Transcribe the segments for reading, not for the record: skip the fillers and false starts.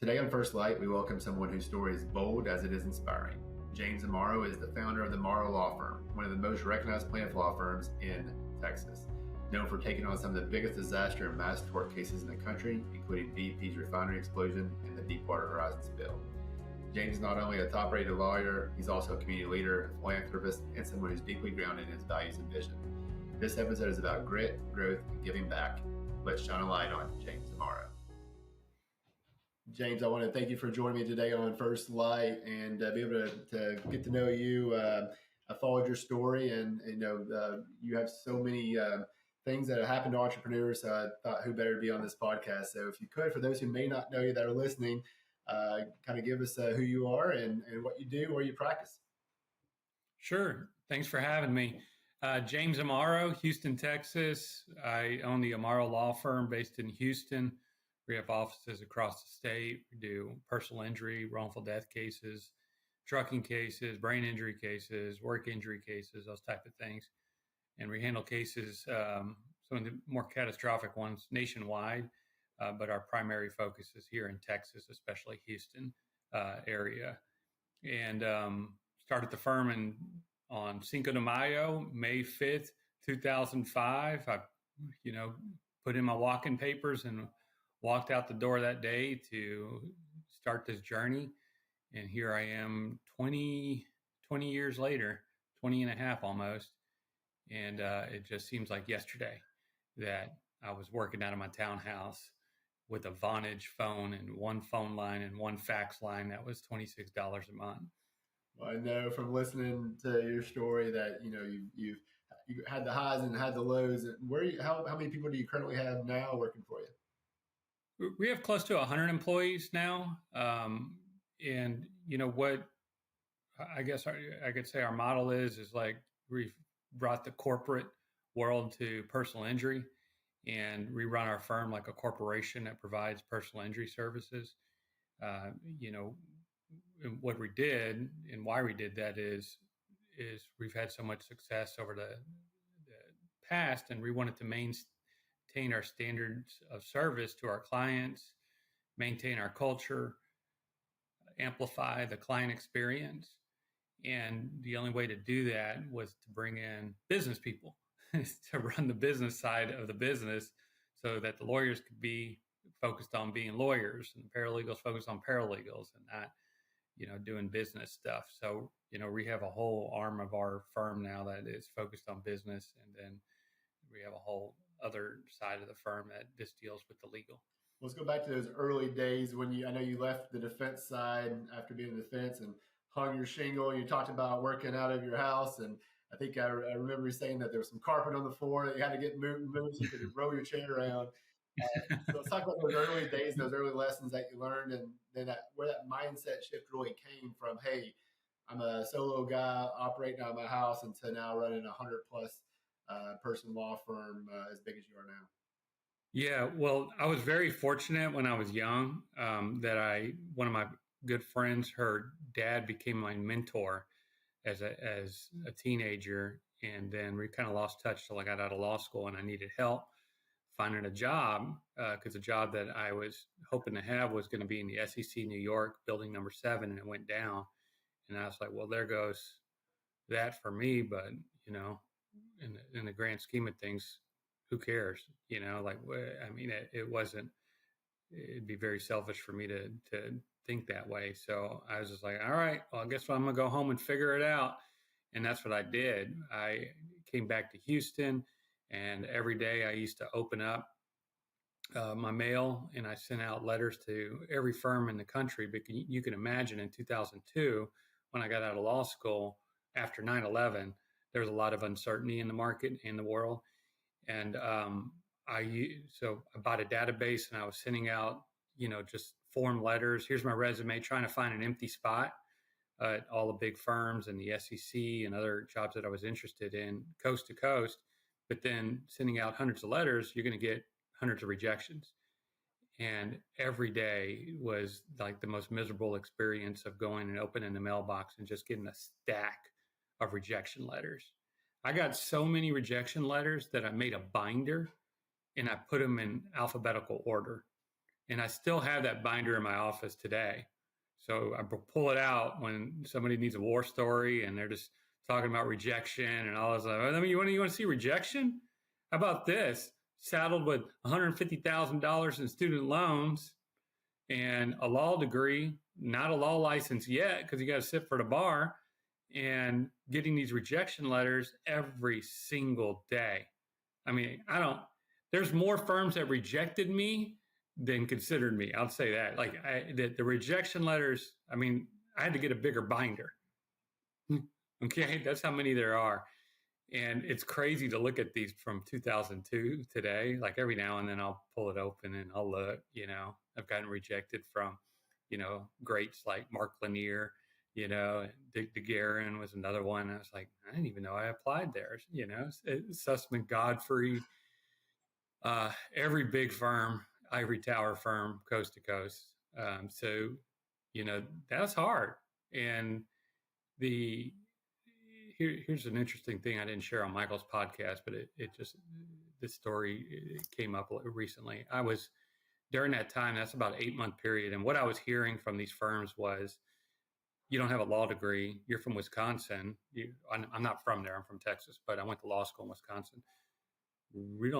Today on First Light, we welcome someone whose story is bold as it is inspiring. James Amaro is the founder of the Amaro Law Firm, one of the most recognized plaintiff law firms in Texas, known for taking on some of the biggest disaster and mass tort cases in the country, including BP's refinery explosion and the Deepwater Horizon spill. James is not only a top-rated lawyer, he's also a community leader, a philanthropist, and someone who's deeply grounded in his values and vision. This episode is about grit, growth, and giving back. Let's shine a light on James Amaro. James, I want to thank you for joining me today on First Light and be able to get to know you. I followed your story, and you have so many things that have happened to entrepreneurs. So I thought, who better to be on this podcast? So, if you could, for those who may not know you that are listening, kind of give us who you are and what you do, where you practice. Sure. Thanks for having me. James Amaro, Houston, Texas. I own the Amaro Law Firm based in Houston. We have offices across the state. We do personal injury, wrongful death cases, trucking cases, brain injury cases, work injury cases, those type of things. And we handle cases, some of the more catastrophic ones nationwide, but our primary focus is here in Texas, especially Houston area. And started the firm on Cinco de Mayo, May 5th, 2005. I, put in my walk-in papers and walked out the door that day to start this journey. And here I am 20 years later, 20 and a half almost. And it just seems like yesterday that I was working out of my townhouse with a Vonage phone and one phone line and one fax line that was $26 a month. Well, I know from listening to your story that you had the highs and had the lows. How many people do you currently have now working for you? We have close to 100 employees now. And what I guess I could say our model is like we've brought the corporate world to personal injury, and we run our firm like a corporation that provides personal injury services. What we did and why we did that is we've had so much success over the past, and we wanted to maintain our standards of service to our clients, maintain our culture, amplify the client experience. And the only way to do that was to bring in business people to run the business side of the business so that the lawyers could be focused on being lawyers and the paralegals focused on paralegals and not, doing business stuff. So, we have a whole arm of our firm now that is focused on business. And then we have a whole other side of the firm that just deals with the legal. Let's go back to those early days when I know you left the defense side after being in the defense and hung your shingle. You talked about working out of your house. And I think I remember you saying that there was some carpet on the floor that you had to get moved so you could roll your chair around. So let's talk about those early days, those early lessons that you learned, and then where that mindset shift really came from. Hey, I'm a solo guy operating out of my house into now running a 100+ person law firm as big as you are now. Yeah, well, I was very fortunate when I was young that one of my good friends, her dad became my mentor as a teenager. And then we kind of lost touch till I got out of law school and I needed help finding a job because the job that I was hoping to have was going to be in the SEC New York, building number 7, and it went down. And I was like, well, there goes that for me. But, in the grand scheme of things, who cares? It wasn't, it'd be very selfish for me to think that way. So I was just like, all right, well, I guess I'm going to go home and figure it out. And that's what I did. I came back to Houston, and every day I used to open up my mail and I sent out letters to every firm in the country. But you can imagine in 2002, when I got out of law school after 9/11, there was a lot of uncertainty in the market in the world. And so I bought a database and I was sending out, just form letters. Here's my resume, trying to find an empty spot at all the big firms and the SEC and other jobs that I was interested in, coast to coast. But then sending out hundreds of letters, you're going to get hundreds of rejections. And every day was like the most miserable experience of going and opening the mailbox and just getting a stack of rejection letters. I got so many rejection letters that I made a binder and I put them in alphabetical order. And I still have that binder in my office today. So I pull it out when somebody needs a war story and they're just talking about rejection and all this. I mean, you want to see rejection? How about this? Saddled with $150,000 in student loans and a law degree, not a law license yet because you got to sit for the bar, and getting these rejection letters every single day. I mean, there's more firms that rejected me than considered me. I'll say that. Like the rejection letters, I mean, I had to get a bigger binder. Okay, that's how many there are. And it's crazy to look at these from 2002 today. Like every now and then I'll pull it open and I'll look, I've gotten rejected from, greats like Mark Lanier, Dick DeGuerin was another one. I was like, I didn't even know I applied there, Sussman Godfrey, every big firm, ivory tower firm, coast to coast. So, that's hard. And here's an interesting thing I didn't share on Michael's podcast, but this story came up recently. I was during that time, that's about an 8-month period. And what I was hearing from these firms was, you don't have a law degree. You're from Wisconsin. I'm not from there. I'm from Texas, but I went to law school in Wisconsin. You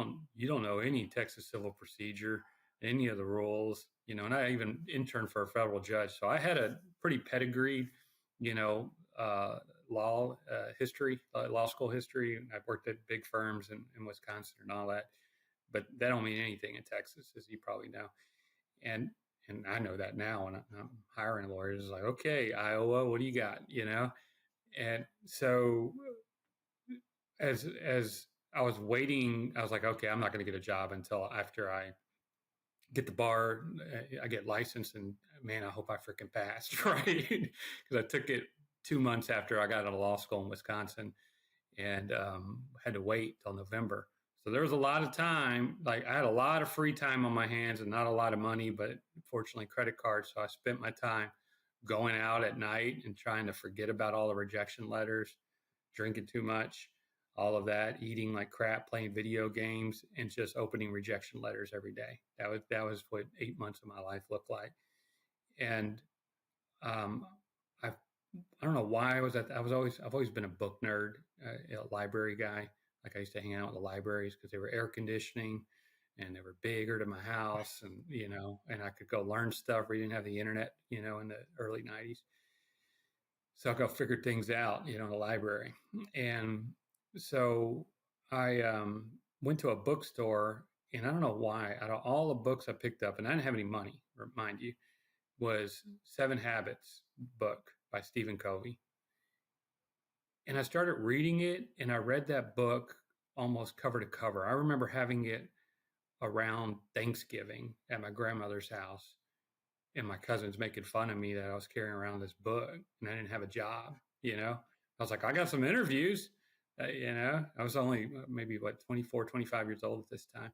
don't know any Texas civil procedure, any of the rules, and I even interned for a federal judge. So I had a pretty pedigreed, law history, law school history. I've worked at big firms in Wisconsin and all that, but that don't mean anything in Texas, as you probably know. And I know that now when I'm hiring lawyers. It's like, okay, Iowa, what do you got? And so as I was waiting, I was like, okay, I'm not going to get a job until after I get the bar, I get licensed, and man, I hope I freaking passed, right? Because I took it 2 months after I got out of law school in Wisconsin, and had to wait till November. So there was a lot of time. Like I had a lot of free time on my hands and not a lot of money, but fortunately credit cards. So I spent my time going out at night and trying to forget about all the rejection letters, drinking too much, all of that, eating like crap, playing video games, and just opening rejection letters every day. That was what 8 months of my life looked like. And I don't know why I've always been a book nerd, a library guy. Like I used to hang out in the libraries because they were air conditioning and they were bigger to my house, and and I could go learn stuff. We didn't have the internet, in the early 90s. So I go figure things out, in the library. And so I went to a bookstore, and I don't know why, out of all the books I picked up, and I didn't have any money, mind you, was 7 Habits book by Stephen Covey. And I started reading it, and I read that book almost cover to cover. I remember having it around Thanksgiving at my grandmother's house, and my cousins making fun of me that I was carrying around this book and I didn't have a job. I was like, I got some interviews. I was only maybe 24, 25 years old at this time.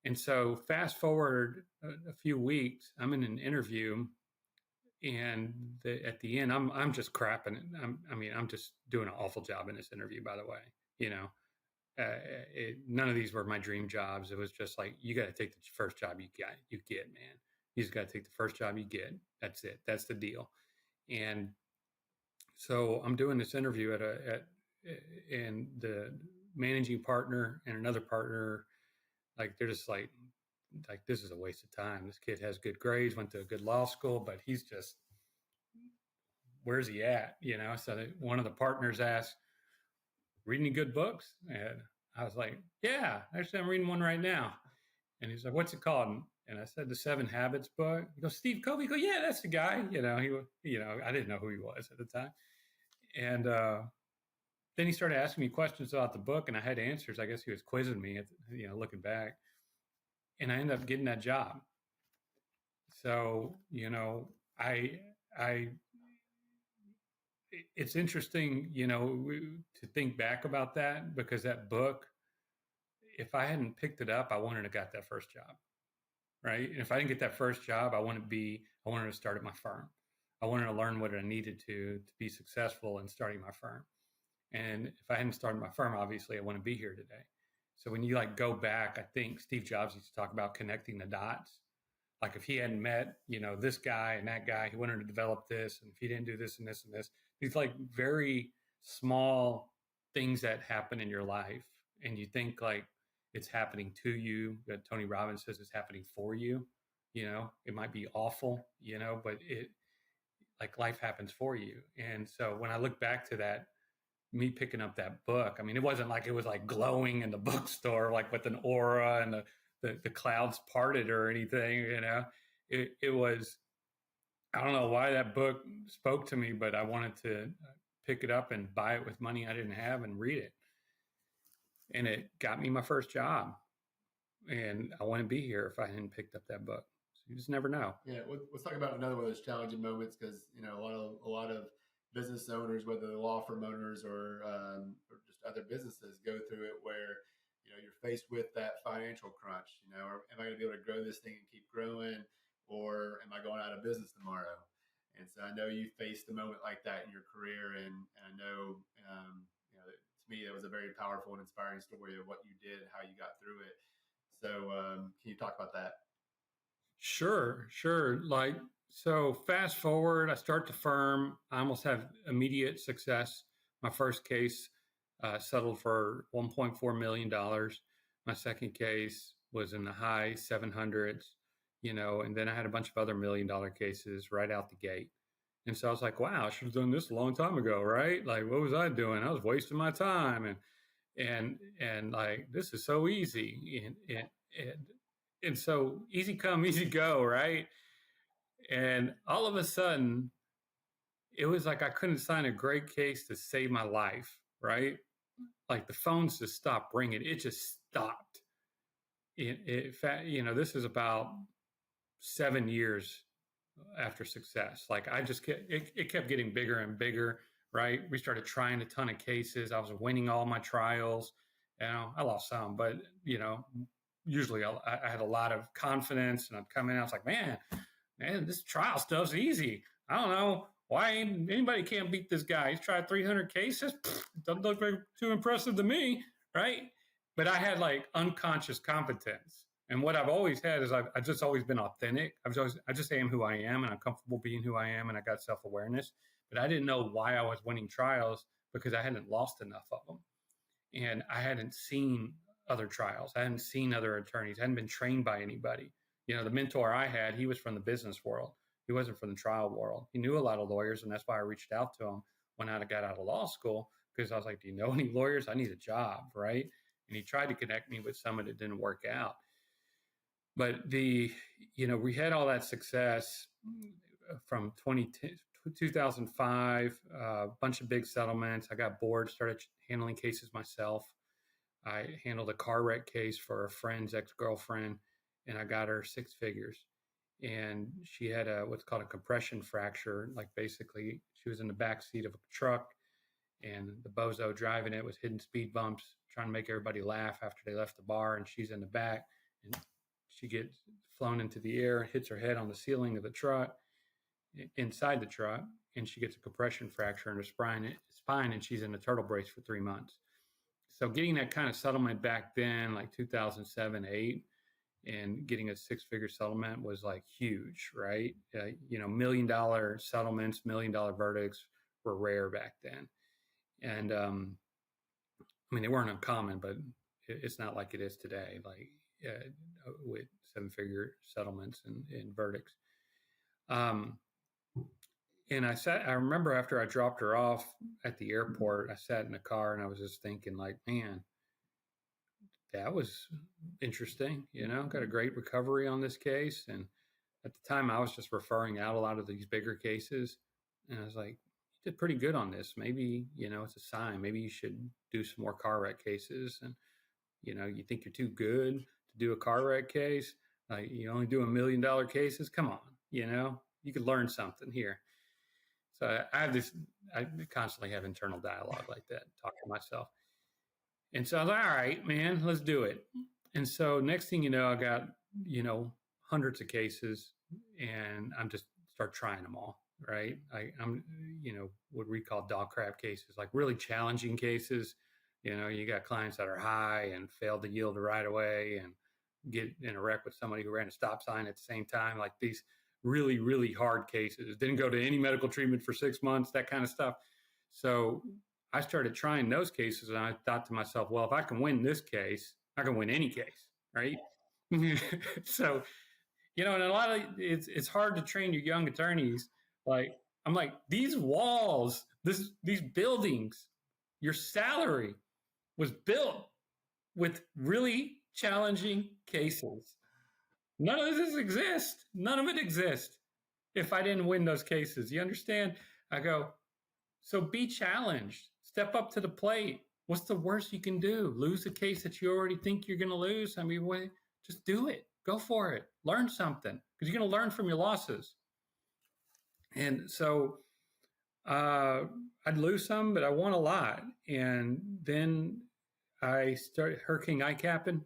And so fast forward a few weeks, I'm in an interview, and at the end, I'm just crapping it. I'm just doing an awful job in this interview, by the way. None of these were my dream jobs. It was just like, you got to take the first job you get, man. You just got to take the first job you get. That's it. That's the deal. And so I'm doing this interview and the managing partner and another partner, like they're just like this is a waste of time. This kid has good grades, went to a good law school, but he's just, where's he at? So one of the partners asked, read any good books? And I was like, yeah, actually I'm reading one right now. And he's like, what's it called? And I said, the 7 Habits book. He goes, Steve Covey. I go, yeah, that's the guy. I didn't know who he was at the time. And then he started asking me questions about the book, and I had answers. I guess he was quizzing me, looking back. And I ended up getting that job. So, it's interesting, to think back about that, because that book, if I hadn't picked it up, I wouldn't have got that first job. Right. And if I didn't get that first job, I wanted to start at my firm. I wanted to learn what I needed to be successful in starting my firm. And if I hadn't started my firm, obviously I wouldn't be here today. So when you go back, I think Steve Jobs used to talk about connecting the dots. Like if he hadn't met, this guy and that guy, he wouldn't have developed this. And if he didn't do this and this and this, these like very small things that happen in your life. And you think like it's happening to you. That Tony Robbins says it's happening for you. It might be awful, but it like life happens for you. And so when I look back to that, me picking up that book, I mean, it wasn't like it was like glowing in the bookstore, like with an aura and the clouds parted or anything, it was, I don't know why that book spoke to me, but I wanted to pick it up and buy it with money I didn't have and read it. And it got me my first job. And I wouldn't be here if I hadn't picked up that book. So you just never know. Yeah, let's talk about another one of those challenging moments, because a lot of business owners, whether they're law firm owners or just other businesses, go through it where you're faced with that financial crunch. Or am I going to be able to grow this thing and keep growing, or am I going out of business tomorrow? And so I know you faced a moment like that in your career, and I know to me that was a very powerful and inspiring story of what you did and how you got through it. So can you talk about that? Sure. Like, so fast forward, I start the firm. I almost have immediate success. My first case settled for $1.4 million. My second case was in the high 700s, and then I had a bunch of other $1 million cases right out the gate. And so I was like, wow, I should have done this a long time ago, right? Like, what was I doing? I was wasting my time. And like, this is so easy. And so easy come, easy go, right? And all of a sudden, it was like I couldn't sign a great case to save my life, right? Like the phones just stopped ringing. It just stopped. This is about 7 years after success. Like it kept getting bigger and bigger, right? We started trying a ton of cases. I was winning all my trials. I lost some, but usually I had a lot of confidence, and I'd come in. I was like, man, this trial stuff's easy. I don't know why anybody can't beat this guy. He's tried 300 cases. Doesn't look like too impressive to me, right? But I had like unconscious competence. And what I've always had is I've just always been authentic. I just am who I am, and I'm comfortable being who I am, and I got self-awareness. But I didn't know why I was winning trials, because I hadn't lost enough of them. And I hadn't seen other trials. I hadn't seen other attorneys. I hadn't been trained by anybody. The mentor I had, he was from the business world. He wasn't from the trial world. He knew a lot of lawyers, and that's why I reached out to him when I got out of law school, because I was like, do you know any lawyers? I need a job, right? And he tried to connect me with someone that didn't work out. But we had all that success from 2005, a bunch of big settlements. I got bored, started handling cases myself. I handled a car wreck case for a friend's ex-girlfriend, and I got her 6 figures. And she had what's called a compression fracture. Like basically she was in the back seat of a truck, and the bozo driving it was hitting speed bumps, trying to make everybody laugh after they left the bar. And she's in the back, and she gets flown into the air and hits her head on the ceiling of the truck, inside the truck, and she gets a compression fracture in her spine, and she's in a turtle brace for 3 months. So getting that kind of settlement back then, like 2007, 8, and getting a 6-figure settlement was like huge, right? $1 million settlements, $1 million verdicts were rare back then. And they weren't uncommon, but it's not like it is today, like with 7-figure settlements and verdicts. And I remember after I dropped her off at the airport, I sat in the car and I was just thinking like, man, that was interesting. Got a great recovery on this case. And at the time I was just referring out a lot of these bigger cases. And I was like, you did pretty good on this. Maybe, it's a sign. Maybe you should do some more car wreck cases. And, you think you're too good to do a car wreck case. Like you only do $1 million cases. Come on, you could learn something here. So I constantly have internal dialogue like that, talk to myself. And so I was like, all right, man, let's do it. And so next thing you know, I got, hundreds of cases, and I'm just start trying them all, right? I'm what we call dog crap cases, like really challenging cases. You got clients that are high and failed to yield right away, and get in a wreck with somebody who ran a stop sign at the same time, like these really, really hard cases. Didn't go to any medical treatment for 6 months, that kind of stuff. So I started trying those cases, and I thought to myself, well, if I can win this case, I can win any case, right? So, and a lot of it's hard to train your young attorneys. Like, I'm like, these walls, these buildings, your salary was built with really challenging cases. None of this exists. None of it exists if I didn't win those cases. You understand? I go, so be challenged. Step up to the plate. What's the worst you can do? Lose a case that you already think you're going to lose? I mean, just do it. Go for it. Learn something, because you're going to learn from your losses. And so I'd lose some, but I won a lot. And then I started Hurricane Ike happened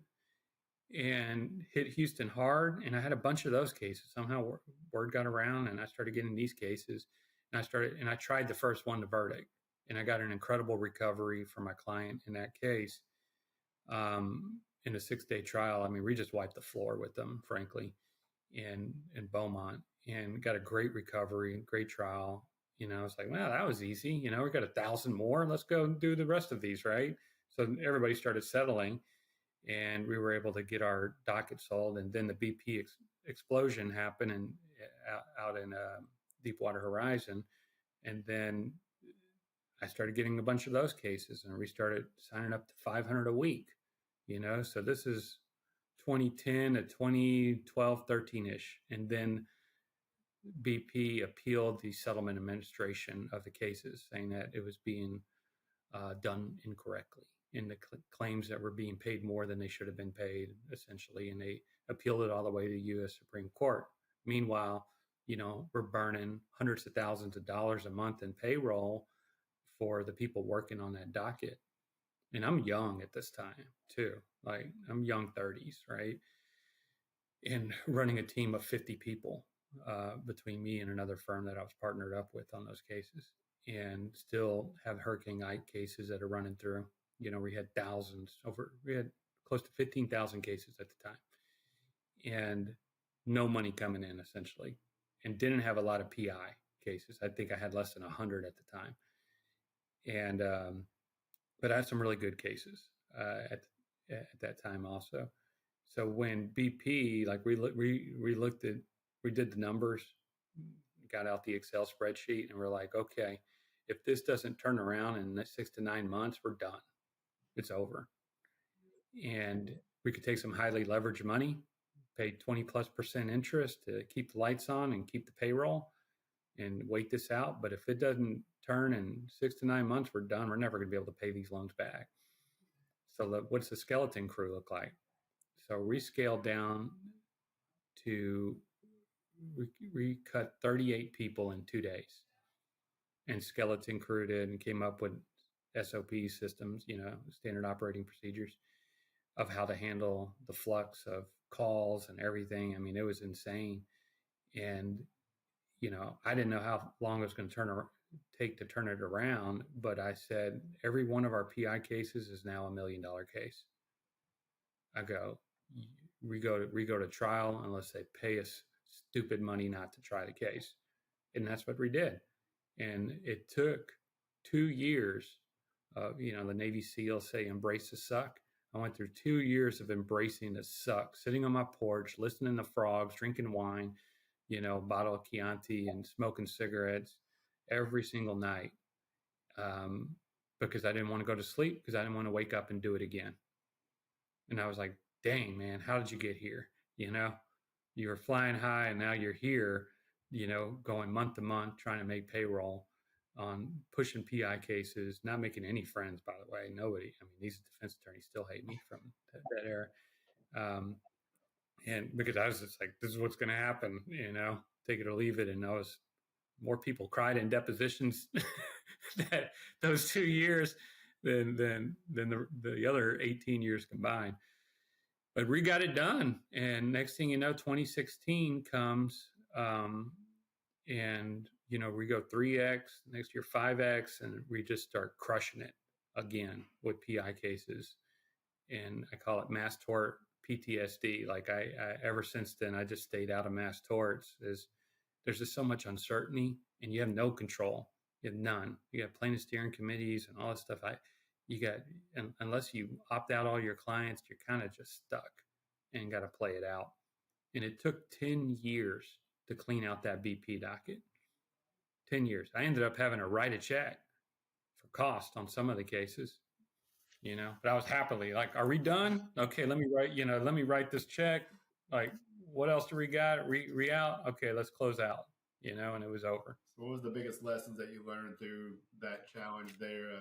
and hit Houston hard. And I had a bunch of those cases. Somehow word got around, and I started getting these cases. And I tried the first one to verdict, and I got an incredible recovery for my client in that case. In a 6-day trial, I mean, we just wiped the floor with them, frankly, in Beaumont, and got a great recovery, great trial. It's like, well, that was easy. We got 1,000 more. Let's go do the rest of these, right? So everybody started settling, and we were able to get our docket sold. And then the BP explosion happened out in Deepwater Horizon. And then I started getting a bunch of those cases, and we started signing up to 500 a week, so this is 2010 to 2012, 13-ish. And then BP appealed the settlement administration of the cases, saying that it was being done incorrectly, and the claims that were being paid more than they should have been paid, essentially. And they appealed it all the way to the U.S. Supreme Court. Meanwhile, we're burning hundreds of thousands of dollars a month in payroll for the people working on that docket. And I'm young at this time too. Like, I'm young 30s, right? And running a team of 50 people between me and another firm that I was partnered up with on those cases, and still have Hurricane Ike cases that are running through. We had we had close to 15,000 cases at the time, and no money coming in, essentially, and didn't have a lot of PI cases. I think I had less than 100 at the time. And but I had some really good cases at that time also. So when BP, like, we did the numbers, got out the Excel spreadsheet, and we're like, okay, if this doesn't turn around in 6 to 9 months, we're done. It's over. And we could take some highly leveraged money, pay 20+% interest to keep the lights on and keep the payroll, and wait this out. But if it doesn't turn in 6 to 9 months, we're done. We're never going to be able to pay these loans back. So what's the skeleton crew look like? So we scaled down to, we cut 38 people in 2 days, and skeleton crewed it and came up with SOP systems, standard operating procedures of how to handle the flux of calls and everything. I mean, it was insane. And, I didn't know how long it was going to take to turn it around, but I said, every one of our PI cases is now $1 million case. I go, we go to trial unless they pay us stupid money not to try the case. And that's what we did. And it took 2 years of, the Navy SEALs say, embrace the suck. I went through 2 years of embracing the suck, sitting on my porch, listening to frogs, drinking wine, bottle of Chianti, and smoking cigarettes every single night, because I didn't want to go to sleep, because I didn't want to wake up and do it again. And I was like, dang, man, how did you get here? You were flying high, and now you're here, going month to month, trying to make payroll on pushing PI cases, not making any friends, by the way. Nobody. I mean, these defense attorneys still hate me from that era. And because I was just like, this is what's going to happen, take it or leave it. And more people cried in depositions that those 2 years than the other 18 years combined. But we got it done. And next thing you know, 2016 comes, and, we go 3X, next year 5X, and we just start crushing it again with PI cases. And I call it mass tort PTSD. Like I ever since then, I just stayed out of mass torts. There's just so much uncertainty, and you have no control. You have none. You got plaintiff steering committees and all this stuff. You got, and unless you opt out all your clients, you're kind of just stuck and got to play it out. And it took 10 years to clean out that BP docket. 10 years. I ended up having to write a check for cost on some of the cases, but I was happily like, are we done? Okay, let me write this check. Like, what else do we got? Re out. Okay, let's close out, and it was over. So what was the biggest lessons that you learned through that challenge there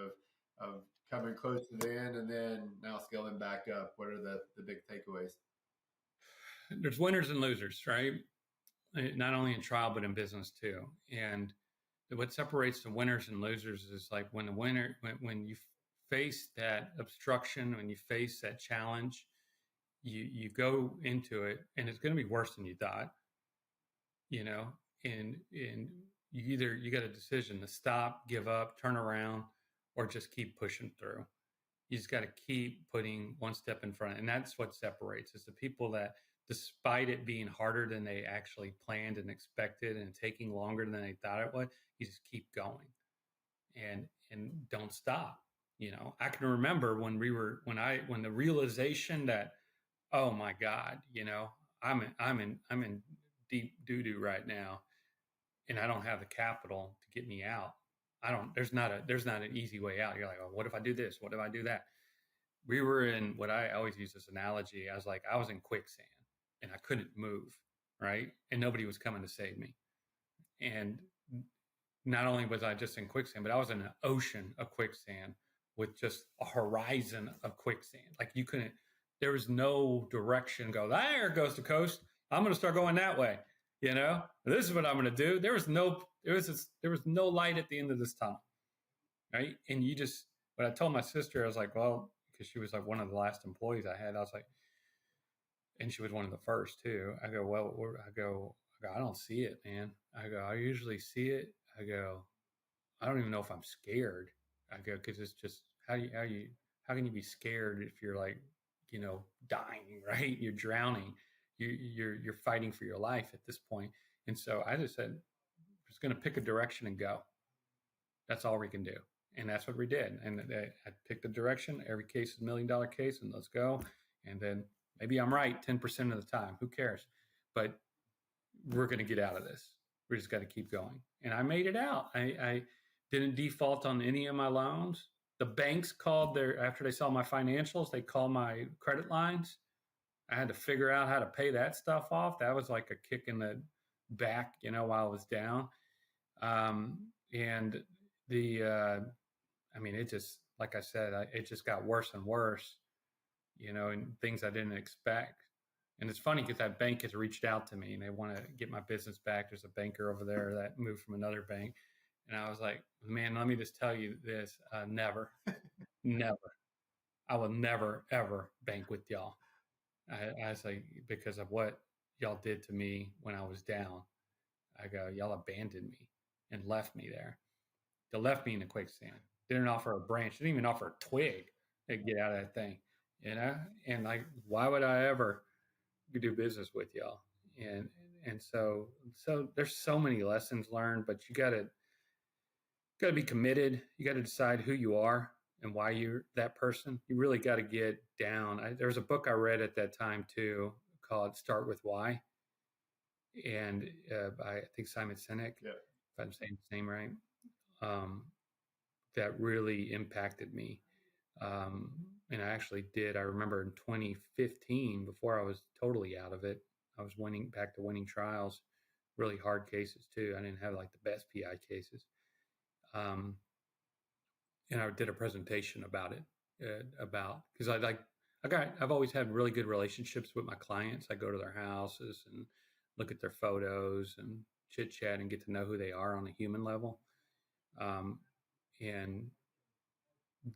of coming close to the end and then now scaling back up? What are the big takeaways? There's winners and losers, right? Not only in trial, but in business too. And what separates the winners and losers is like when you face that obstruction, when you face that challenge, you go into it and it's going to be worse than you thought, and you got a decision to stop, give up, turn around, or just keep pushing through. You just got to keep putting one step in front. And that's what separates is the people that, despite it being harder than they actually planned and expected and taking longer than they thought it would, you just keep going and don't stop. I can remember when the realization that, oh my God, I'm in deep doo-doo right now, and I don't have the capital to get me out. There's not an easy way out. You're like, oh, what if I do this? What if I do that? We were in what I always use this analogy. I was in quicksand and I couldn't move, right? And nobody was coming to save me. And not only was I just in quicksand, but I was in an ocean of quicksand with just a horizon of quicksand. Like there was no direction. There goes the coast. I'm going to start going that way. This is what I'm going to do. There was no light at the end of this tunnel. Right. And but I told my sister, I was like, well, because she was like one of the last employees I had, I was like, and she was one of the first too. I go, well, I don't see it, man. I go, I usually see it. I go, I don't even know if I'm scared. I go, because it's just how can you be scared if you're like, dying, right? You're drowning. You're fighting for your life at this point. And so I just said, I'm just going to pick a direction and go. That's all we can do. And that's what we did. And I picked a direction. Every case is $1 million case, and let's go. And then maybe I'm right 10% of the time. Who cares? But we're going to get out of this. We just got to keep going. And I made it out. I didn't default on any of my loans. The banks called after they saw my financials, they called my credit lines. I had to figure out how to pay that stuff off. That was like a kick in the back, while I was down. And it just, like I said, it just got worse and worse, and things I didn't expect. And it's funny because that bank has reached out to me and they want to get my business back. There's a banker over there that moved from another bank. And I was like, man, let me just tell you this, never, never. I will never, ever bank with y'all. I was like, because of what y'all did to me when I was down. I go, y'all abandoned me and left me there. They left me in the quicksand. Didn't offer a branch. Didn't even offer a twig to get out of that thing, And like, why would I ever do business with y'all? And so there's so many lessons learned, but you gotta be committed. You got to decide who you are and why you're that person. You really got to get down. There was a book I read at that time too called "Start with Why," and I think Simon Sinek, if I'm saying his name right. That really impacted me. And I actually did. I remember in 2015, before I was totally out of it, I was back to winning trials, really hard cases too. I didn't have like the best PI cases. And I did a presentation about it, because I've always had really good relationships with my clients. I go to their houses and look at their photos and chit chat and get to know who they are on a human level. And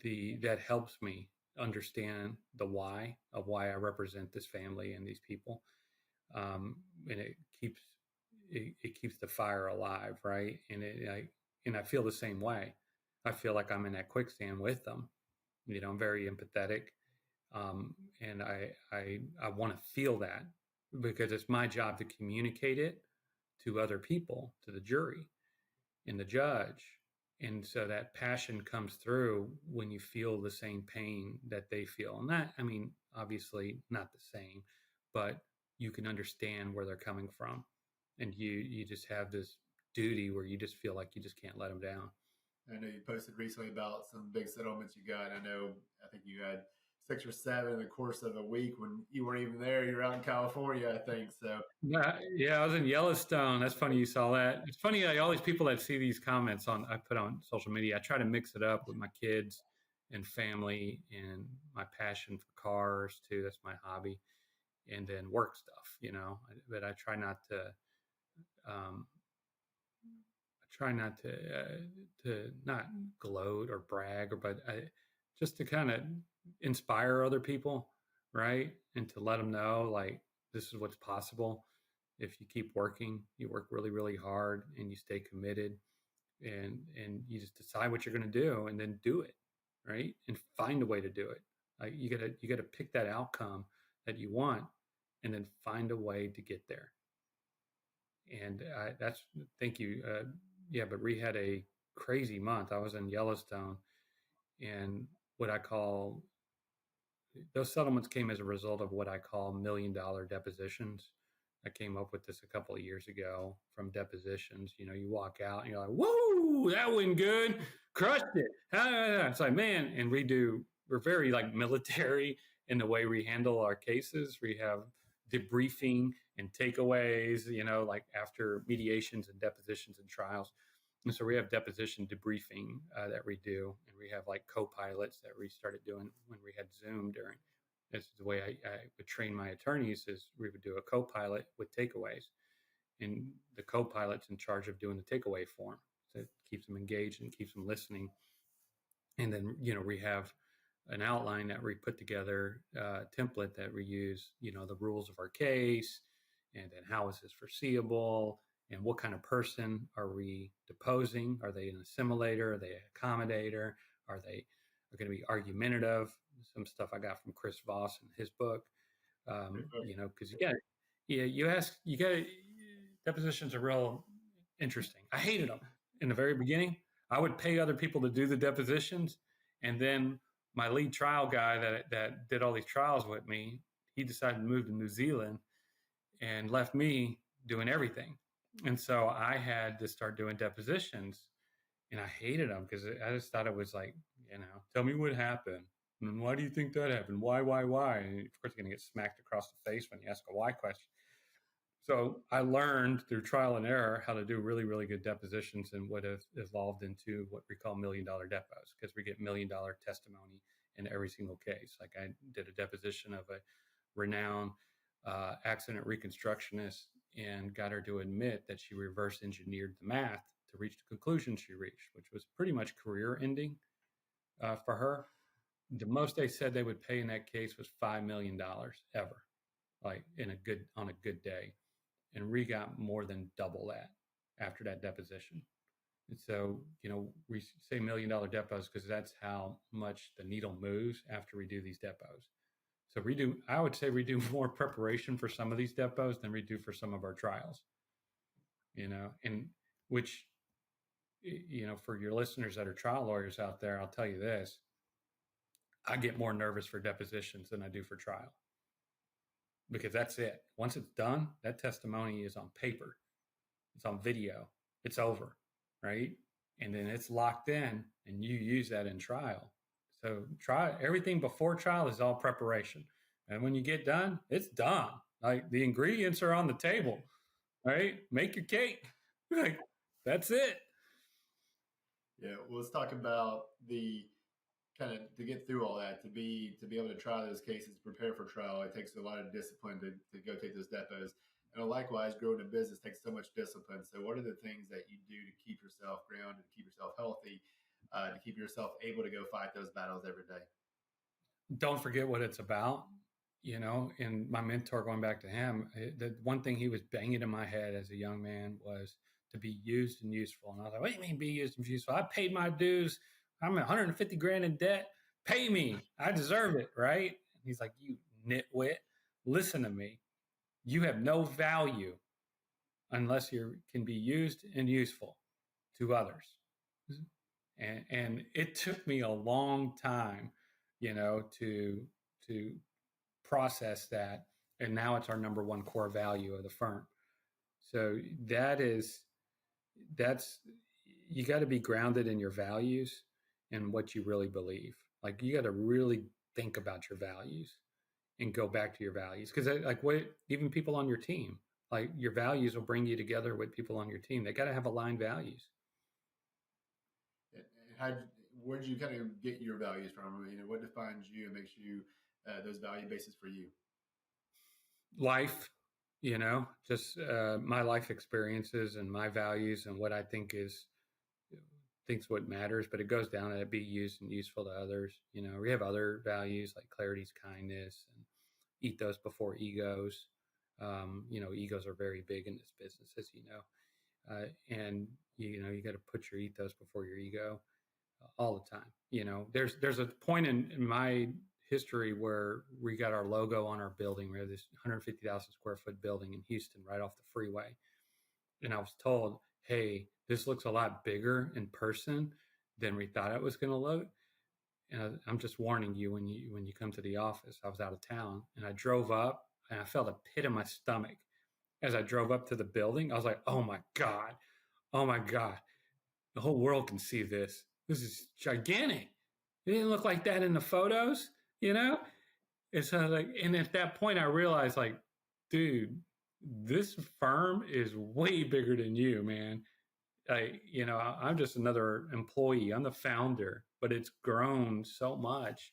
that helps me understand the why of why I represent this family and these people. And it keeps the fire alive. Right. And I feel the same way. I feel like I'm in that quicksand with them. I'm very empathetic. And I want to feel that because it's my job to communicate it to other people, to the jury and the judge. And so that passion comes through when you feel the same pain that they feel. And that, I mean, obviously not the same, but you can understand where they're coming from. And you just have this duty where you just feel like you just can't let them down. I know you posted recently about some big settlements you got. I think you had 6 or 7 in the course of a week when you weren't even there. You were out in California, I think. So Yeah, I was in Yellowstone. That's funny you saw that. It's funny all these people that see these comments I put on social media. I try to mix it up with my kids and family and my passion for cars too. That's my hobby, and then work stuff, But I try not to. Um, I try not to not gloat or brag, just to kind of inspire other people, right? And to let them know like this is what's possible if you keep working. You work really, really hard, and you stay committed, and you just decide what you're going to do, and then do it, right? And find a way to do it. Like you gotta pick that outcome that you want, and then find a way to get there. And that's thank you. Yeah, but we had a crazy month. I was in Yellowstone, and what I call those settlements came as a result of what I call $1 million depositions. I came up with this a couple of years ago from depositions. You walk out and you're like, whoa, that went good, crushed it. It's like, man, and we're very like military in the way we handle our cases. We have debriefing and takeaways, like after mediations and depositions and trials. And so we have deposition debriefing that we do, and we have like co-pilots that we started doing when we had Zoom during. This is the way I would train my attorneys is we would do a co-pilot with takeaways, and the co-pilot's in charge of doing the takeaway form. So it keeps them engaged and keeps them listening. And then, we have an outline that we put together, template that we use, the rules of our case, and then how is this foreseeable, and what kind of person are we deposing? Are they an assimilator? Are they an accommodator? Are they going to be argumentative? Some stuff I got from Chris Voss in his book, because you got depositions are real interesting. I hated them in the very beginning. I would pay other people to do the depositions, and then my lead trial guy that did all these trials with me, he decided to move to New Zealand and left me doing everything. And so I had to start doing depositions, and I hated them because I just thought it was like, tell me what happened. And why do you think that happened? Why? And of course, you're going to get smacked across the face when you ask a why question. So I learned through trial and error how to do really, really good depositions, and what have evolved into what we call $1 million depos, because we get $1 million testimony in every single case. Like I did a deposition of a renowned accident reconstructionist and got her to admit that she reverse engineered the math to reach the conclusion she reached, which was pretty much career ending for her. The most they said they would pay in that case was $5 million ever, like on a good day. And we got more than double that after that deposition. And so, we say $1 million depots because that's how much the needle moves after we do these depots. So I would say we do more preparation for some of these depots than we do for some of our trials, and which, for your listeners that are trial lawyers out there, I'll tell you this, I get more nervous for depositions than I do for trial, because that's it. Once it's done, that testimony is on paper, it's on video, it's over, right? And then it's locked in, and you use that in trial. So everything before trial is all preparation. And when you get done, it's done. Like the ingredients are on the table, right? Make your cake. Like that's it. Yeah. Well, let's talk about the kind of to get through all that, to be able to try those cases, prepare for trial. It takes a lot of discipline to go take those depots. And likewise, growing a business takes so much discipline. So what are the things that you do to keep yourself grounded, to keep yourself healthy, to keep yourself able to go fight those battles every day? Don't forget what it's about, and my mentor, going back to him, the one thing he was banging in my head as a young man was to be used and useful. And I was like, what do you mean be used and useful? I paid my dues. I'm 150 grand in debt. Pay me. I deserve it. Right. He's like, you nitwit, listen to me. You have no value unless you can be used and useful to others. And it took me a long time, to process that. And now it's our number one core value of the firm. So that's you got to be grounded in your values and what you really believe. Like you got to really think about your values and go back to your values, because like what even people on your team, like your values will bring you together with people on your team. They got to have aligned values. How, where did you kind of get your values from? What defines you and makes you those value bases for you? Life, just my life experiences and my values and what I think's what matters. But it goes down to be used and useful to others. We have other values like clarity's kindness and ethos before egos. Egos are very big in this business, as you know, and you got to put your ethos before your ego all the time. There's a point in my history where we got our logo on our building. We have this 150,000 square foot building in Houston, right off the freeway, and I was told, "Hey, this looks a lot bigger in person than we thought it was going to look." And I'm just warning you when you come to the office. I was out of town and I drove up and I felt a pit in my stomach as I drove up to the building. I was like, "Oh my God, oh my God, the whole world can see this. This is gigantic. It didn't look like that in the photos, you know?" It's like, and at that point I realized, like, dude, this firm is way bigger than you, man. I'm just another employee. I'm the founder, but it's grown so much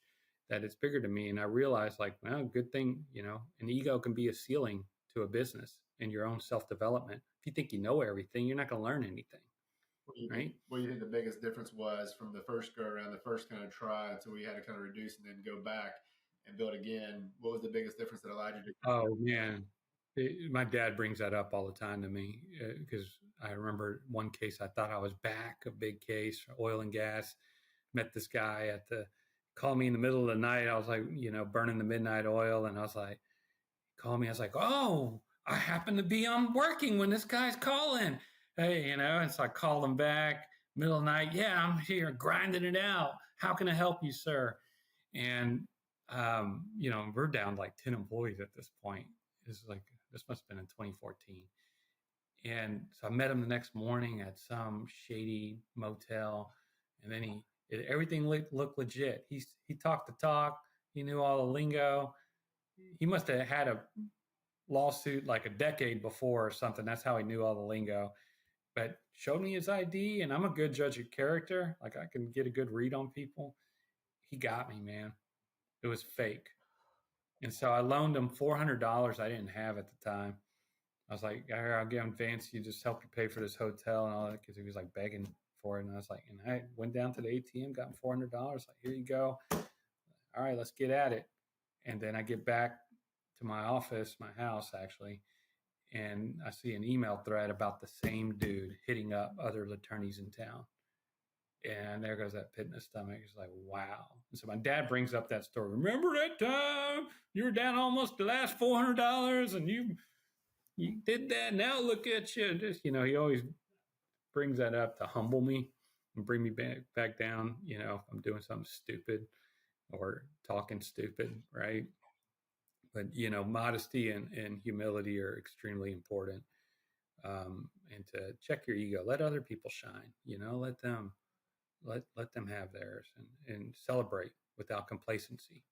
that it's bigger to me. And I realized, like, well, good thing, an ego can be a ceiling to a business and your own self-development. If you think you know everything, you're not going to learn anything. Right? What do you think the biggest difference was from the first go around, the first kind of try until we had to kind of reduce and then go back and build again? What was the biggest difference that allowed you to? Oh, man. My dad brings that up all the time to me because I remember one case I thought I was back, a big case, oil and gas. Met this guy called me in the middle of the night. I was like, burning the midnight oil. And I was like, called me. I was like, "Oh, I happen to be on working when this guy's calling." Hey, and so I called him back, middle of the night. "Yeah, I'm here grinding it out. How can I help you, sir?" And, we're down like 10 employees at this point. This must have been in 2014. And so I met him the next morning at some shady motel. And then everything looked legit. He talked the talk. He knew all the lingo. He must have had a lawsuit like a decade before or something. That's how he knew all the lingo. But showed me his ID, and I'm a good judge of character. Like, I can get a good read on people. He got me, man. It was fake. And so I loaned him $400 I didn't have at the time. I was like, "I'll give him advance. You just help me pay for this hotel and all that," because he was like begging for it. And I was like, and I went down to the ATM, got him $400. Like, "Here you go. All right, let's get at it." And then I get back to my office, my house actually, and I see an email thread about the same dude hitting up other attorneys in town. And there goes that pit in the stomach. It's like, wow. And so my dad brings up that story. "Remember that time you were down almost the last $400 and you did that? Now look at you." Just, he always brings that up to humble me and bring me back down, if I'm doing something stupid or talking stupid, right? But modesty and humility are extremely important, and to check your ego, let other people shine, let them have theirs, and celebrate without complacency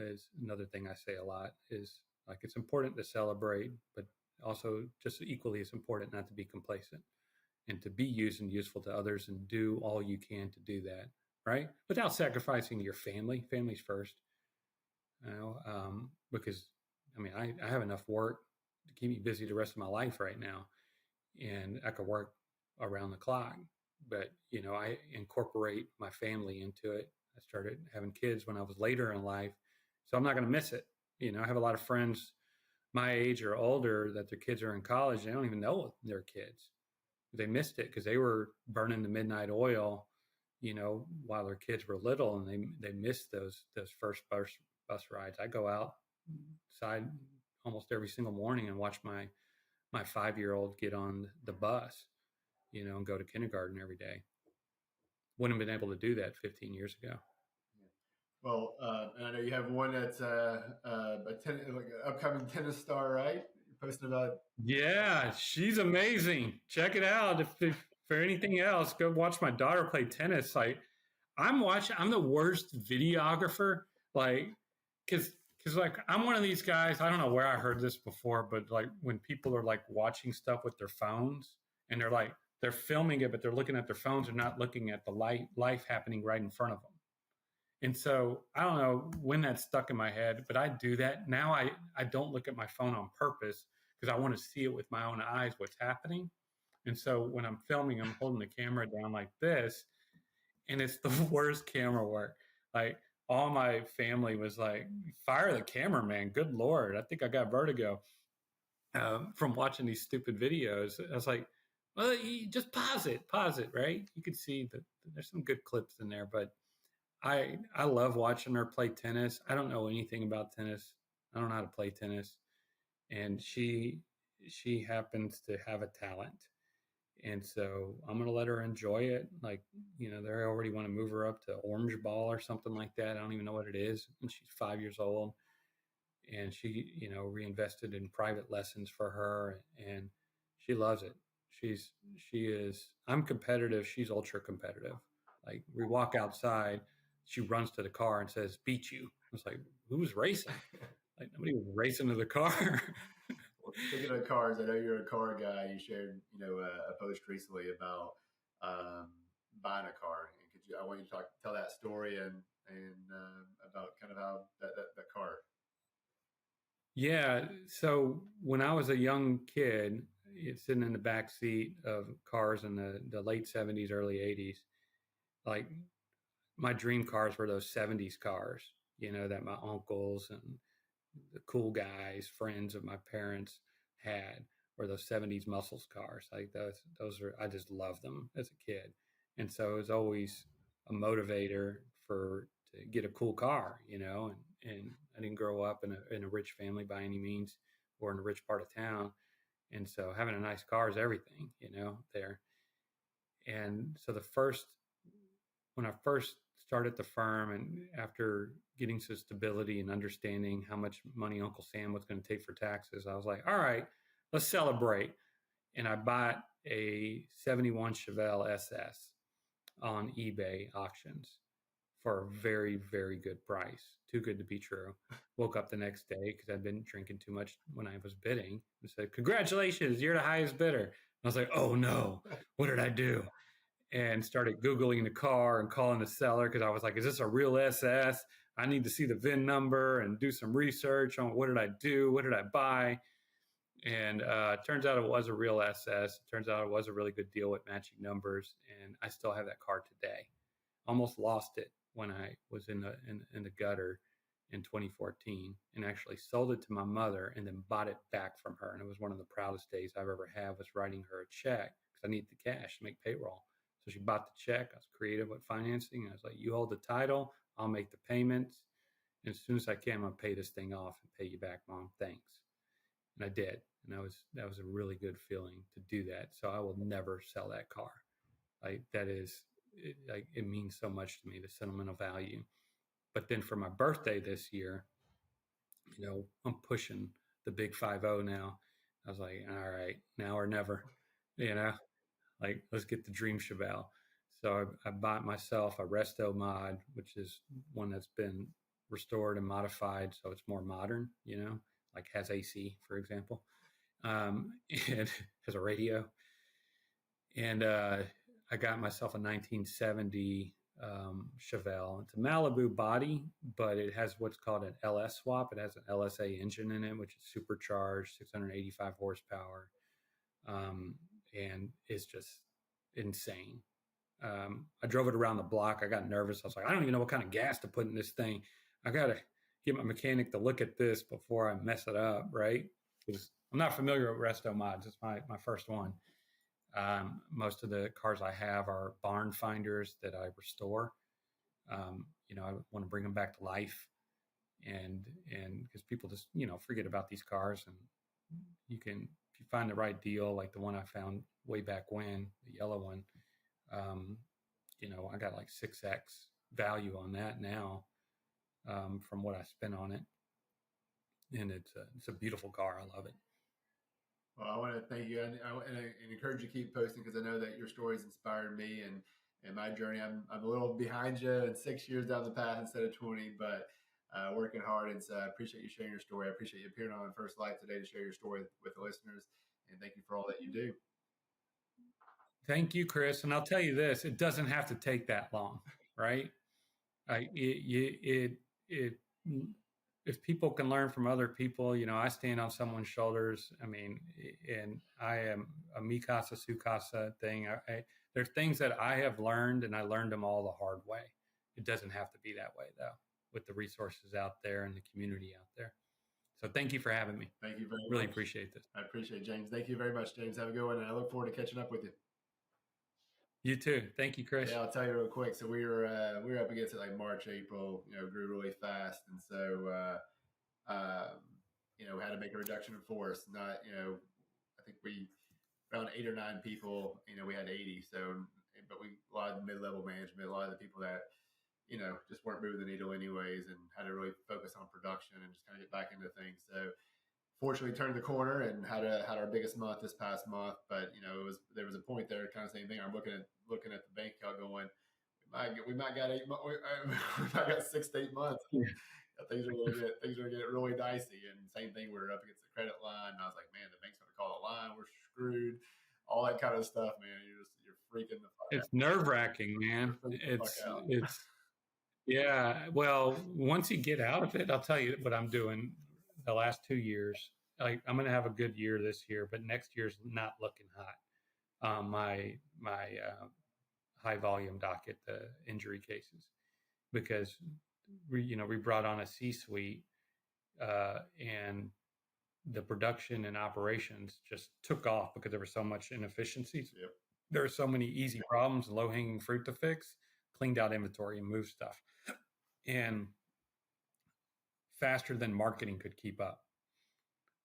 is another thing I say a lot. Is like, it's important to celebrate, but also just equally as important not to be complacent and to be used and useful to others and do all you can to do that, right, without sacrificing your family's first. Because I have enough work to keep me busy the rest of my life right now, and I could work around the clock. But I incorporate my family into it. I started having kids when I was later in life, so I'm not going to miss it. I have a lot of friends my age or older that their kids are in college. They don't even know their kids. They missed it because they were burning the midnight oil, while their kids were little, and they missed those first bus rides. I go outside almost every single morning and watch my 5-year-old get on the bus, and go to kindergarten every day. Wouldn't have been able to do that 15 years ago. Well, and I know you have one that's like an upcoming tennis star, right? You're posting about. Yeah, she's amazing. Check it out. If for anything else, go watch my daughter play tennis. Like I'm the worst videographer. Like, cause like I'm one of these guys. I don't know where I heard this before, but like when people are like watching stuff with their phones and they're filming it, but they're looking at their phones. They're not looking at the life happening right in front of them. And so I don't know when that stuck in my head, but I do that now. I don't look at my phone on purpose because I want to see it with my own eyes what's happening. And so when I'm filming, I'm holding the camera down like this, and it's the worst camera work. Like all my family was like, "Fire the camera, man! Good Lord, I think I got vertigo from watching these stupid videos." I was like, "Well, you just pause it, right? You can see that there's some good clips in there, but." I love watching her play tennis. I don't know anything about tennis. I don't know how to play tennis, and she happens to have a talent, and so I'm gonna let her enjoy it. Like they already want to move her up to orange ball or something like that. I don't even know what it is, and she's 5 years old, and she reinvested in private lessons for her, and she loves it. She is. I'm competitive. She's ultra competitive. Like we walk outside, she runs to the car and says, "Beat you." I was like, "Who was racing?" Like nobody was racing to the car. Well, speaking of cars, I know you're a car guy. You shared, a post recently about buying a car. And I want you to tell that story and about kind of how that car. Yeah. So when I was a young kid, sitting in the back seat of cars in the late 70s, early 80s, like my dream cars were those 70s cars, that my uncles and the cool guys, friends of my parents had, were those 70s muscles cars. Like those are, I just loved them as a kid. And so it was always a motivator to get a cool car, and I didn't grow up in a rich family by any means or in a rich part of town. And so having a nice car is everything, there. And so when I first started the firm and after getting some stability and understanding how much money Uncle Sam was going to take for taxes, I was like, all right, let's celebrate. And I bought a 71 Chevelle SS on eBay auctions for a very, very good price. Too good to be true. Woke up the next day because I'd been drinking too much when I was bidding and said, "Congratulations, you're the highest bidder." I was like, "Oh no, what did I do?" And started Googling the car and calling the seller because I was like, "Is this a real SS? I need to see the VIN number and do some research on what did I do? What did I buy?" And it turns out it was a real SS. It turns out it was a really good deal with matching numbers. And I still have that car today. Almost lost it when I was in the gutter in 2014 and actually sold it to my mother and then bought it back from her. And it was one of the proudest days I've ever had, was writing her a check because I needed the cash to make payroll. So she bought the check. I was creative with financing. I was like, "You hold the title, I'll make the payments. And as soon as I can, I'm gonna pay this thing off and pay you back, Mom. Thanks." And I did. And that was a really good feeling to do that. So I will never sell that car. Like it means so much to me, the sentimental value. But then for my birthday this year, I'm pushing the big 50 now. I was like, all right, now or never, like let's get the dream Chevelle. So I bought myself a Resto Mod, which is one that's been restored and modified so it's more modern, like has AC, for example, and has a radio. And I got myself a 1970 Chevelle. It's a Malibu body, but it has what's called an LS swap. It has an LSA engine in it, which is supercharged, 685 horsepower, and it's just insane. I drove it around the block. I got nervous. I was like, I don't even know what kind of gas to put in this thing. I got to get my mechanic to look at this before I mess it up, right? Because I'm not familiar with Resto Mods. It's my first one. Most of the cars I have are barn finders that I restore. I want to bring them back to life. and because people just forget about these cars, and if you find the right deal like the one I found way back when, the yellow one, um, I got like 6x value on that now, from what I spent on it, and it's a beautiful car. I love it. Well, I want to thank you, and encourage you to keep posting, because I know that your stories inspired me and my journey. I'm a little behind you and 6 years down the path instead of 20, but working hard. And so I appreciate you sharing your story. I appreciate you appearing on First Light today to share your story with the listeners. And thank you for all that you do. Thank you, Chris. And I'll tell you this: it doesn't have to take that long, right? It if people can learn from other people, I stand on someone's shoulders. I mean, and I am a mi casa su casa thing. There's things that I have learned, and I learned them all the hard way. It doesn't have to be that way, though, with the resources out there and the community out there. So thank you for having me. Thank you very much. Really appreciate this. I appreciate it, James. Thank you very much, James. Have a good one, and I look forward to catching up with you. You too. Thank you, Chris. Yeah, I'll tell you real quick. So we were up against it like March, April. Grew really fast, and so we had to make a reduction in force. Not I think we around 8 or 9 people. We had 80. So, but a lot of mid-level management, a lot of the people that just weren't moving the needle anyways, and had to really focus on production and just kind of get back into things. So fortunately turned the corner and had our biggest month this past month. But there was a point there, kind of same thing. I'm looking at the bank account going, we might got 8 months, we might got 6 to 8 months. Things are going to get really dicey. And same thing, we're up against the credit line, and I was like, man, the bank's going to call the line, we're screwed, all that kind of stuff, man. You're freaking the fuck out. It's nerve-wracking, man. It's yeah. Well, once you get out of it, I'll tell you what I'm doing the last 2 years. I'm going to have a good year this year, but next year's not looking hot. My high volume docket, the injury cases, because we brought on a C-suite, and the production and operations just took off because there was so much inefficiencies. Yep. There are so many easy problems, low-hanging fruit to fix, cleaned out inventory and moved stuff, and faster than marketing could keep up.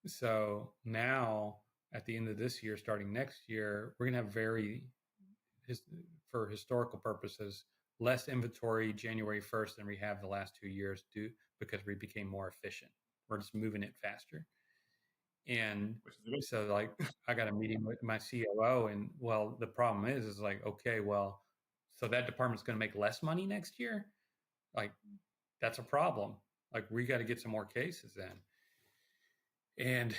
So now at the end of this year, starting next year, we're going to have for historical purposes, less inventory January 1st than we have the last 2 years, because we became more efficient. We're just moving it faster. And so like I got a meeting with my COO, and well, the problem is like, okay, well, so that department's going to make less money next year. Like, that's a problem. Like, we got to get some more cases in. And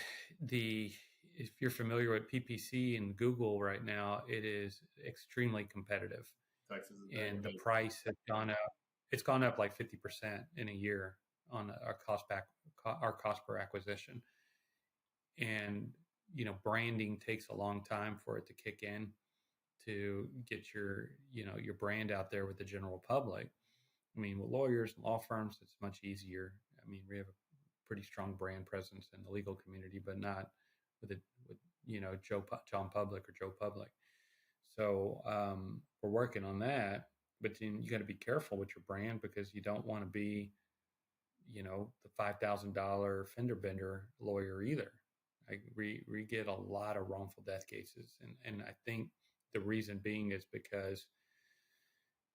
if you're familiar with PPC and Google right now, it is extremely competitive. Texas and the price has gone up. It's gone up like 50% in a year on our cost per acquisition. And branding takes a long time for it to kick in, to get your brand out there with the general public. I mean, with lawyers and law firms, it's much easier. I mean, we have a pretty strong brand presence in the legal community, but not with John Public or Joe Public. So we're working on that, but then you got to be careful with your brand, because you don't want to be, the $5,000 fender bender lawyer either. We get a lot of wrongful death cases, and I think the reason being is because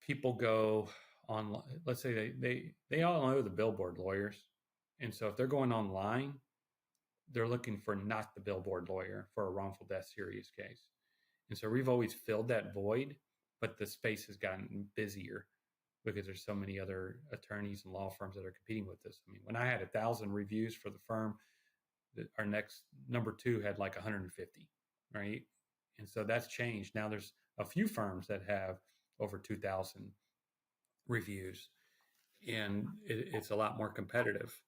people go on. Let's say they all know the billboard lawyers, and so if they're going online, they're looking for not the billboard lawyer for a wrongful death serious case. And so we've always filled that void, but the space has gotten busier because there's so many other attorneys and law firms that are competing with us. I mean, when I had 1,000 reviews for the firm, our next number 2 had like 150, right? And so that's changed. Now there's a few firms that have over 2,000 reviews, and it's a lot more competitive.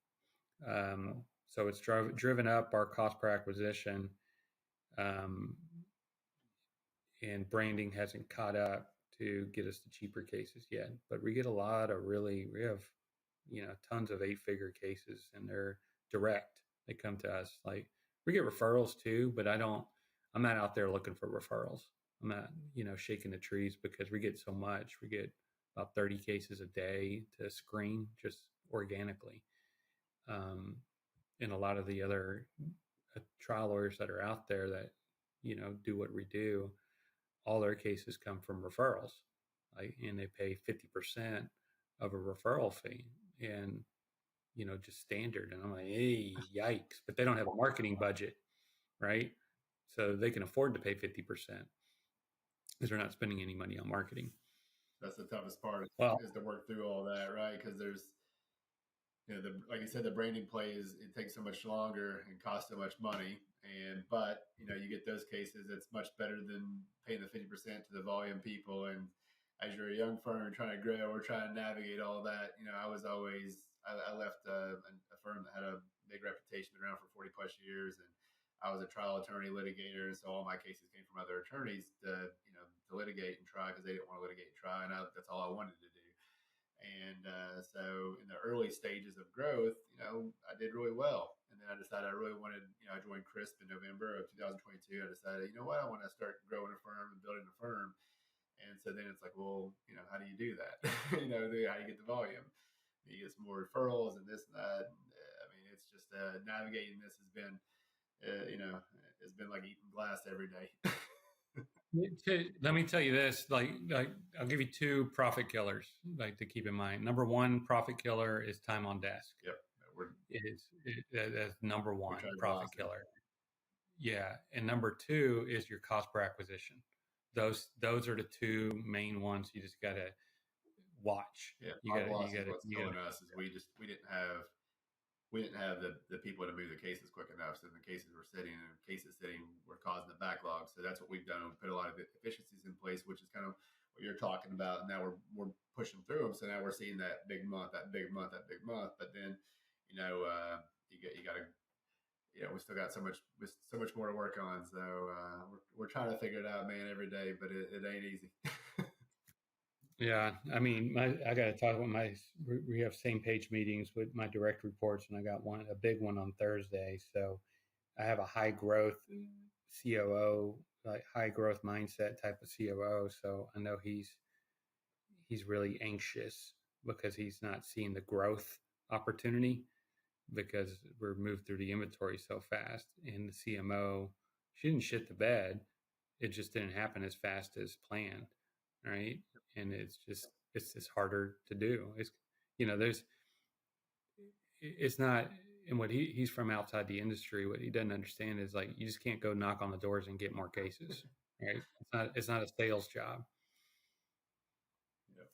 So it's driven up our cost per acquisition, and branding hasn't caught up to get us the cheaper cases yet. But we get a lot of we have, tons of 8-figure cases, and they're direct. They come to us. Like, we get referrals too, but I'm not out there looking for referrals. I'm not, shaking the trees, because we get so much. We get about 30 cases a day to screen just organically. and a lot of the other trial lawyers that are out there that, do what we do, all their cases come from referrals, and they pay 50% of a referral fee, and, just standard. And I'm like, hey, yikes. But they don't have a marketing budget, right? So they can afford to pay 50% because they're not spending any money on marketing. That's the toughest part, Well, is to work through all that, right? Because there's, like you said, the branding plays, it takes so much longer and costs so much money. But you get those cases, it's much better than paying the 50% to the volume people. And as you're a young firm trying to grow or trying to navigate all that, I was always, I left a firm that had a big reputation, been around for 40 plus years. And I was a trial attorney litigator. And so all my cases came from other attorneys to litigate and try, because they didn't want to litigate and try. And that's all I wanted to do. And so in the early stages of growth, I did really well. And then I decided I really wanted, I joined CRISP in November of 2022. I decided, I want to start growing a firm and building a firm. And so then it's like, well, how do you do that? How do you get the volume? You get some more referrals and this and that. And, I mean, it's just navigating this has been, it's been like eating glass every day. Let me tell you this, like I'll give you two profit killers, like, to keep in mind. Number one profit killer is time on desk. Yep. That's number one profit killer. Yeah. And number two is your cost per acquisition. Those are the two main ones you just got to watch. Yeah. What's killing us is we didn't have the people to move the cases quick enough. So the cases were sitting, and cases sitting were causing the backlog. So that's what we've done. We put a lot of efficiencies in place, which is kind of what you're talking about. And now we're pushing through them. So now we're seeing that big month. But then, you got to, we still got so much more to work on. So we're trying to figure it out, man, every day, but it ain't easy. Yeah, I mean, I got to talk about we have same page meetings with my direct reports, and I got a big one on Thursday. So I have a high growth COO, like high growth mindset type of COO. So I know he's really anxious because he's not seeing the growth opportunity, because we're moved through the inventory so fast. And the CMO, she didn't shit the bed. It just didn't happen as fast as planned. Right. And it's just harder to do. It's not, and what he's from outside the industry, what he doesn't understand is, like, you just can't go knock on the doors and get more cases. Right. It's not a sales job. Yep.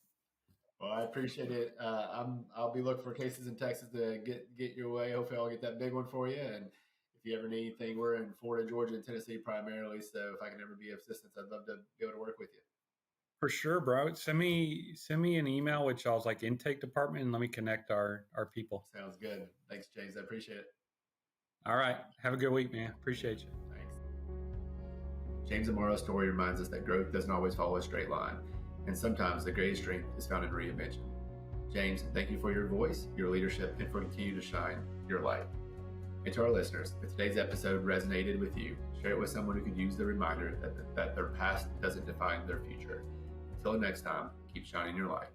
Well, I appreciate it. I'll be looking for cases in Texas to get your way. Hopefully I'll get that big one for you. And if you ever need anything, we're in Florida, Georgia, and Tennessee primarily. So if I can ever be of assistance, I'd love to be able to work with you. For sure, bro. Send me an email with y'all's like intake department, and let me connect our people. Sounds good. Thanks, James. I appreciate it. All right. Have a good week, man. Appreciate you. Thanks. James Amaro's story reminds us that growth doesn't always follow a straight line, and sometimes the greatest strength is found in reinvention. James, thank you for your voice, your leadership, and for continuing to shine your light. And to our listeners, if today's episode resonated with you, share it with someone who could use the reminder that their past doesn't define their future. Until next time, keep shining your light.